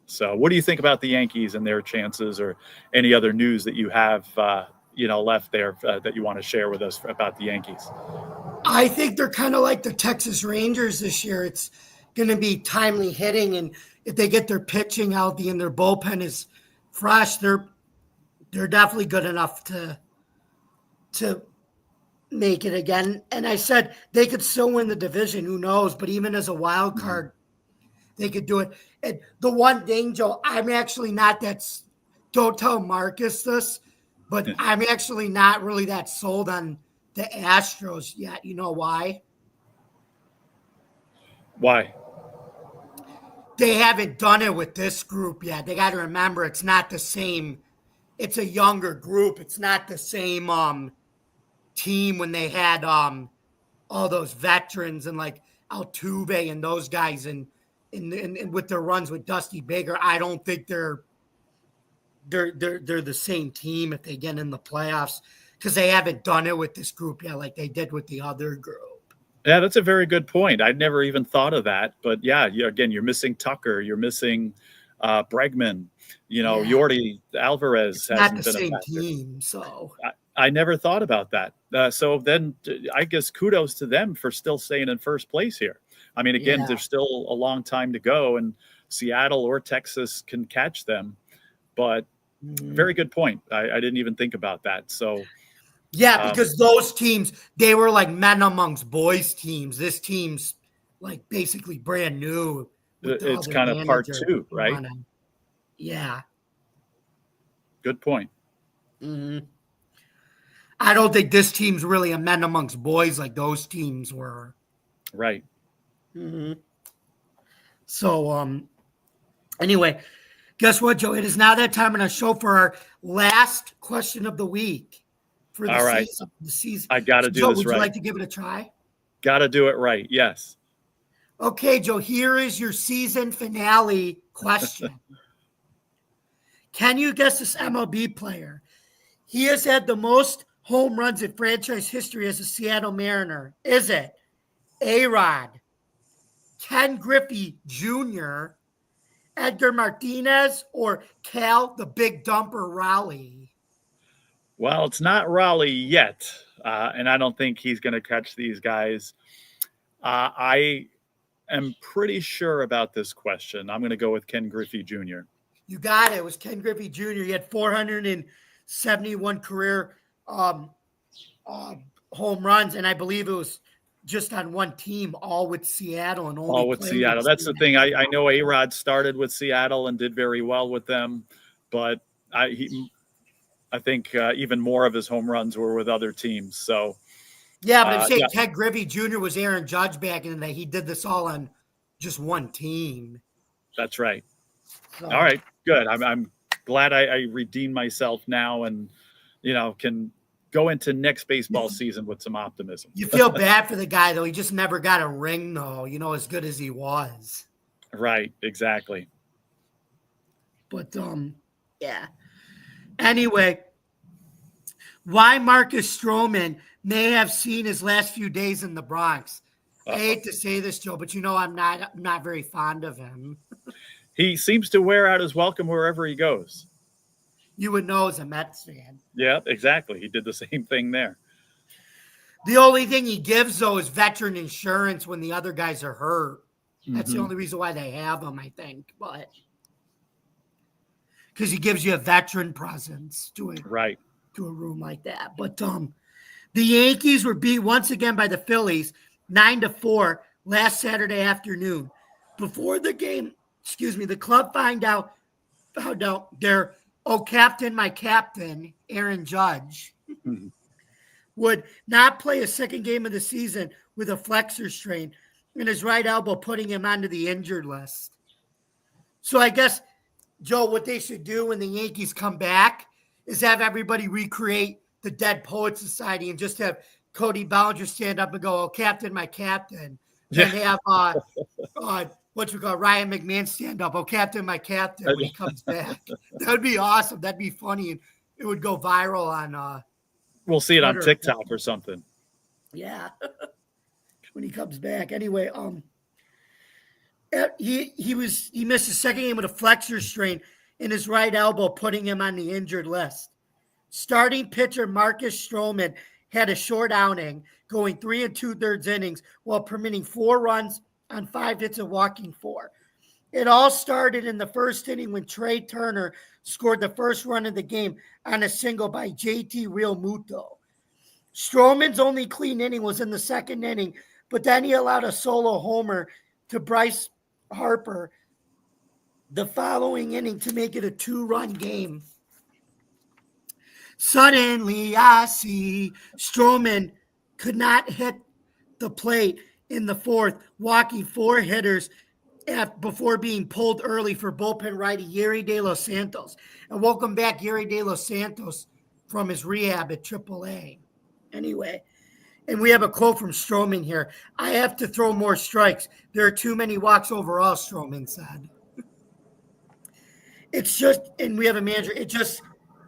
So what do you think about the Yankees and their chances, or any other news that you have left there that you want to share with us about the Yankees? I think they're kind of like the Texas Rangers this year. It's going to be timely hitting, and if they get their pitching healthy and their bullpen is fresh, they're definitely good enough to make it again. And I said they could still win the division. Who knows? But even as a wild card, they could do it. And the one thing, Joe, I'm actually not that. Don't tell Marcus this, but I'm actually not really that sold on the Astros yet. You know why? Why? They haven't done it with this group yet. They got to remember it's not the same. It's a younger group. It's not the same team when they had all those veterans and like Altuve and those guys and with their runs with Dusty Baker. I don't think they're the same team if they get in the playoffs, because they haven't done it with this group yet like they did with the other group. Yeah, that's a very good point. I'd never even thought of that. But yeah, you're missing Tucker. You're missing Bregman. Yordi Alvarez hasn't been not the same a factor. team, so I never thought about that. So then I guess kudos to them for still staying in first place here. I mean, again, there's still a long time to go, and Seattle or Texas can catch them. But very good point. I didn't even think about that. So yeah, because those teams, they were like men amongst boys teams. This team's like basically brand new. It's kind of part two, right? Yeah. Good point. Mm-hmm. I don't think this team's really a men amongst boys like those teams were. Right. Mm-hmm. So, anyway, guess what, Joe? It is now that time in our show for our last question of the week. For the season. I got to do Joe, this right. Would you like to give it a try? Got to do it right. Yes. Okay, Joe, here is your season finale question. Can you guess this MLB player? He has had the most home runs in franchise history as a Seattle Mariner. Is it A-Rod, Ken Griffey Jr., Edgar Martinez, or Cal the Big Dumper Raleigh? Well, it's not Raleigh yet, and I don't think he's going to catch these guys. I am pretty sure about this question. I'm going to go with Ken Griffey Jr. You got it. It was Ken Griffey Jr. He had 471 career home runs, and I believe it was just on one team, all with Seattle. And only all with Seattle. That's the thing. I know A-Rod started with Seattle and did very well with them, but I think even more of his home runs were with other teams. So, yeah, but I'm saying Ted Griffey Jr. was Aaron Judge back in the day. He did this all on just one team. That's right. So, all right, good. I'm glad I redeemed myself now, and can go into next baseball season with some optimism. You feel bad for the guy though. He just never got a ring though. As good as he was. Right. Exactly. But yeah. Anyway, why Marcus Stroman may have seen his last few days in the Bronx. I hate to say this, Joe, but I'm not very fond of him. He seems to wear out his welcome wherever he goes. You would know as a Mets fan. Yeah, exactly. He did the same thing there. The only thing he gives, though, is veteran insurance when the other guys are hurt. That's the only reason why they have him, I think. But because he gives you a veteran presence to a room like that. But the Yankees were beat once again by the Phillies 9-4 last Saturday afternoon. Before the game, the club found out their my captain, Aaron Judge, would not play a second game of the season with a flexor strain in his right elbow, putting him onto the injured list. So I guess, Joe, what they should do when the Yankees come back is have everybody recreate the Dead Poet Society and just have Cody Bellinger stand up and go, "Oh, Captain, my Captain." Yeah. And have what you call Ryan McMahon stand up, "Oh, Captain, my Captain," when he comes back. That would be awesome. That'd be funny, and it would go viral on. We'll see it on Twitter. TikTok or something. Yeah, when he comes back. Anyway, he missed his second game with a flexor strain in his right elbow, putting him on the injured list. Starting pitcher Marcus Stroman had a short outing, going 3 2/3 innings while permitting 4 runs on 5 hits and walking 4. It all started in the first inning when Trey Turner scored the first run of the game on a single by JT Realmuto. Stroman's only clean inning was in the second inning, but then he allowed a solo homer to Bryce Harper the following inning to make it a 2-run game. Suddenly, I see Stroman could not hit the plate in the fourth, walking 4 hitters before being pulled early for bullpen righty Yuri De Los Santos. And welcome back, Yuri De Los Santos, from his rehab at AAA. Anyway, and we have a quote from Stroman here. "I have to throw more strikes. There are too many walks overall," Stroman said. It's just, and we have a manager, it just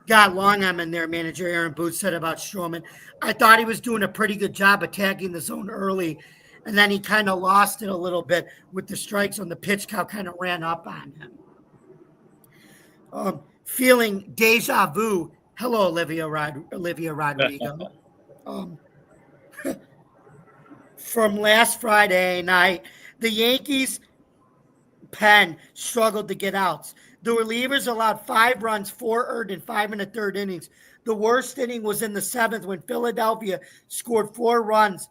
got long on him in there, manager Aaron Booth said about Stroman. "I thought he was doing a pretty good job attacking the zone early, and then he kind of lost it a little bit with the strikes on the pitch count, kind of ran up on him." Feeling deja vu. Hello, Olivia Rodrigo. From last Friday night, the Yankees pen struggled to get outs. The relievers allowed 5 runs, 4 earned, and 5 1/3 innings. The worst inning was in the 7th when Philadelphia scored 4 runs,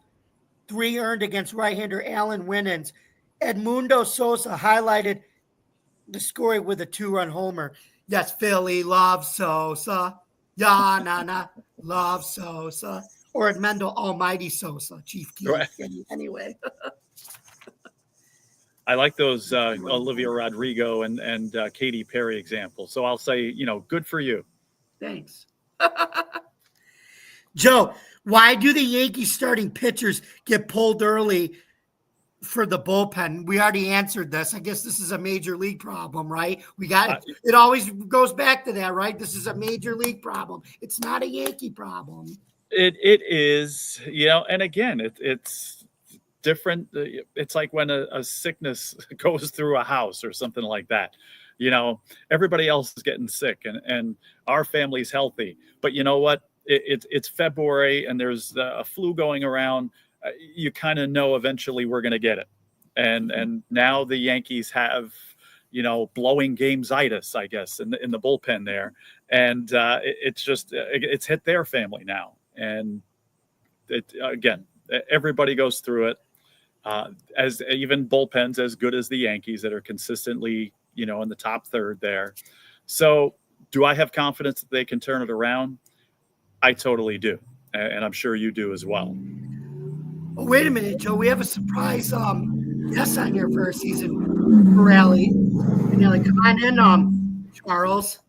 3 earned against right-hander Alan Winans. Edmundo Sosa highlighted the scoring with a 2-run homer. Yes, Philly loves Sosa. Ya na na, love Sosa. Or Edmundo Almighty Sosa, Chief Keef. Right. Anyway. I like those Olivia Rodrigo and Katy Perry examples. So I'll say, good for you. Thanks. Joe, why do the Yankees starting pitchers get pulled early for the bullpen? We already answered this. I guess this is a major league problem, right? It always goes back to that, right? This is a major league problem. It's not a Yankee problem. It is, and again, it's different. It's like when a sickness goes through a house or something like that. Everybody else is getting sick and our family's healthy. But you know what? It's February and there's a flu going around. You kind of know eventually we're going to get it. And now the Yankees have, blowing games-itis, I guess, in the bullpen there. And it's hit their family now. And again, everybody goes through it. As even bullpens as good as the Yankees that are consistently, in the top third there. So do I have confidence that they can turn it around? I totally do. And I'm sure you do as well. Oh, wait a minute, Joe. We have a surprise guest on here for our season rally. Come on in, Charles.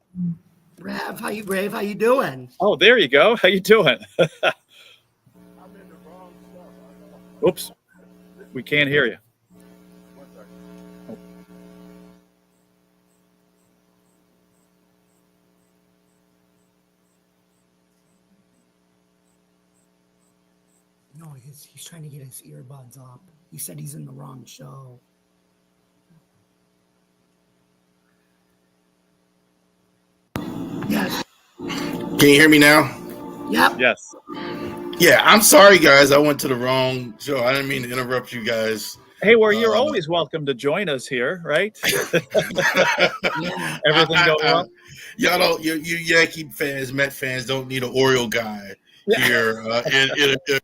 Rav, how you doing? Oh, there you go. How you doing? Oops. We can't hear you. Oh. No, he's trying to get his earbuds up. He said he's in the wrong show. Yes. Can you hear me now? Yep. Yes. Yeah, I'm sorry, guys. I went to the wrong show. I didn't mean to interrupt you guys. Hey, well, you're always welcome to join us here, right? Yeah. Everything going well? Y'all don't. You Yankee fans, Met fans don't need an Oriole guy here and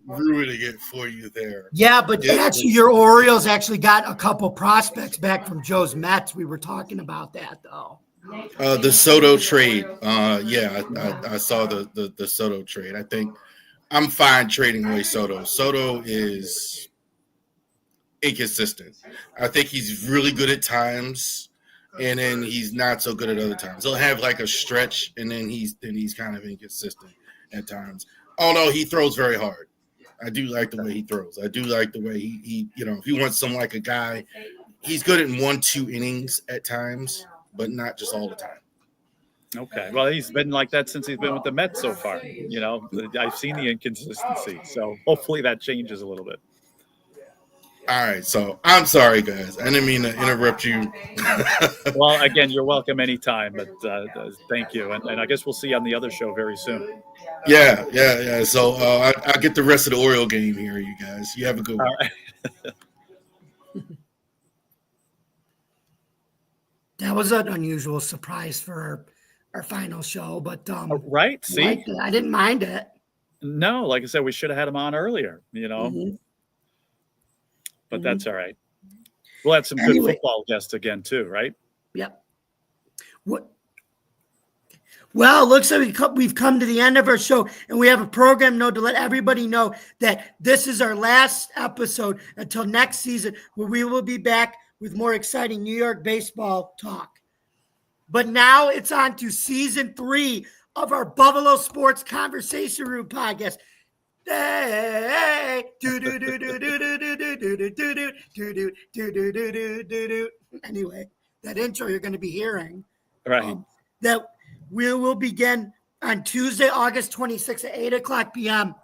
ruining it for you there. Yeah, but actually, your Orioles actually got a couple prospects back from Joe's Mets. We were talking about that though. The Soto trade. I saw the Soto trade. I think I'm fine trading away Soto. Soto is inconsistent. I think he's really good at times. and then he's not so good at other times. He'll have like a stretch, and then he's kind of inconsistent at times. Although he throws very hard. I do like the way he throws. I do like the way he if he wants some like a guy, he's good in 1-2 innings at times, but not just all the time. Okay. Well, he's been like that since he's been with the Mets so far. I've seen the inconsistency. So hopefully that changes a little bit. All right. So I'm sorry, guys. I didn't mean to interrupt you. Well, again, you're welcome anytime, but thank you. And I guess we'll see you on the other show very soon. Yeah. So I'll get the rest of the Oriole game here, you guys. You have a good one. That was an unusual surprise for our final show, but right. See, I didn't mind it. No, like I said, we should have had him on earlier, Mm-hmm. But that's all right. We'll have some good football guests again too, right? Yep. Well, it looks like we've come to the end of our show, and we have a program note to let everybody know that this is our last episode until next season, where we will be back with more exciting New York baseball talk. But now it's on to season 3 of our Buffalo Sports Conversation Room podcast. Hey, anyway, that intro you're going to be hearing, right? That we will begin on Tuesday, August 26th at 8:00 p.m.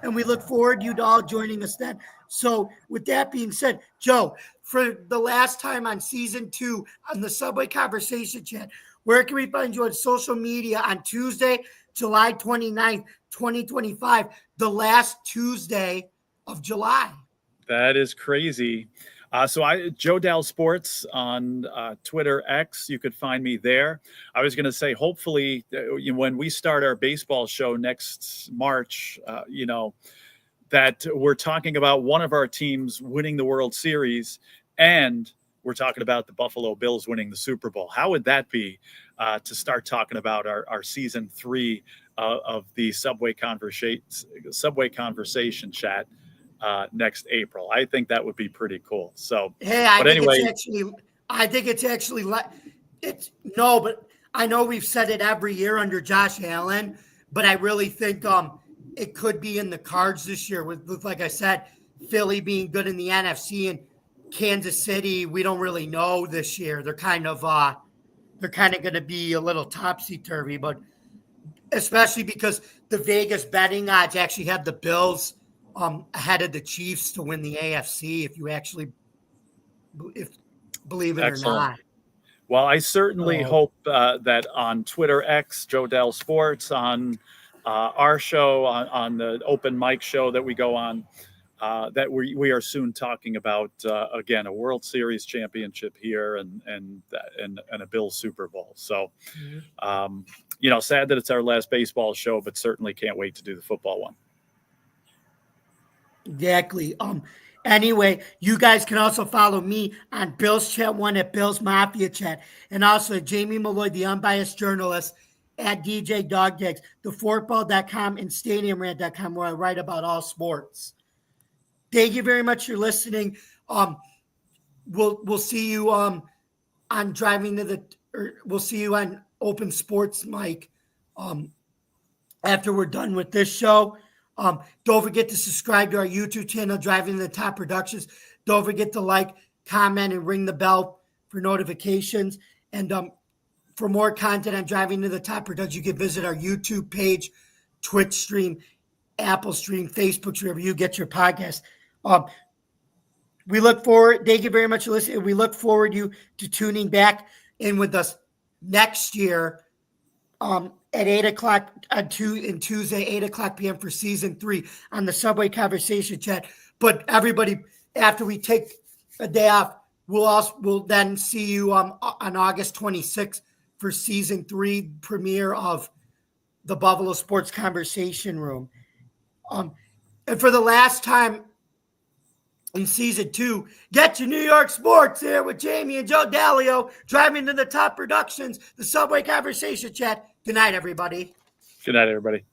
And we look forward to you all joining us then. So with that being said, Joe, for the last time on season 2 on the Subway Conversation Chat, where can we find you on social media on Tuesday, July 29th, 2025, the last Tuesday of July? That is crazy. So Joe Dal Sports on Twitter X, you could find me there. I was going to say, hopefully, when we start our baseball show next March, that we're talking about one of our teams winning the World Series, and we're talking about the Buffalo Bills winning the Super Bowl. How would that be to start talking about our season 3 of the Subway Conversation Chat next April? I think that would be pretty cool. So, but I know we've said it every year under Josh Allen, but I really think it could be in the cards this year with like I said, Philly being good in the NFC and Kansas City. We don't really know this year. They're kind of going to be a little topsy-turvy, but especially because the Vegas betting odds actually have the Bills ahead of the Chiefs to win the AFC, if you actually believe it Excellent. or not. Well, I certainly hope that on Twitter X, Joe Dal Sports, on our show, on the open mic show that we go on, that we are soon talking about, again, a World Series championship here and a Bills Super Bowl. So, sad that it's our last baseball show, but certainly can't wait to do the football one. Exactly. Anyway, you guys can also follow me on Bills Chat 1 at Bills Mafia Chat, and also Jamie Malloy, the unbiased journalist, at DJ Dogdags, theforkball.com and stadiumrant.com, where I write about all sports. Thank you very much for listening. We'll see you on we'll see you on Open Sports Mike after we're done with this show. Don't forget to subscribe to our YouTube channel, Driving to the Top Productions. Don't forget to like, comment, and ring the bell for notifications. And for more content on Driving to the Top Productions, you can visit our YouTube page, Twitch stream, Apple stream, Facebook, wherever you get your podcast. We look forward. Thank you very much for listening. We look forward to tuning back in with us next year at 8:00 on Tuesday, 8:00 p.m. for season 3 on the Subway Conversation Chat. But everybody, after we take a day off, we'll then see you on August 26th for season 3 premiere of the Buffalo Sports Conversation Room. And for the last time in season 2, get your New York sports here with Jamie and Joe Dalio, Driving to the Top Productions, the Subway Conversation Chat. Good night, everybody. Good night, everybody.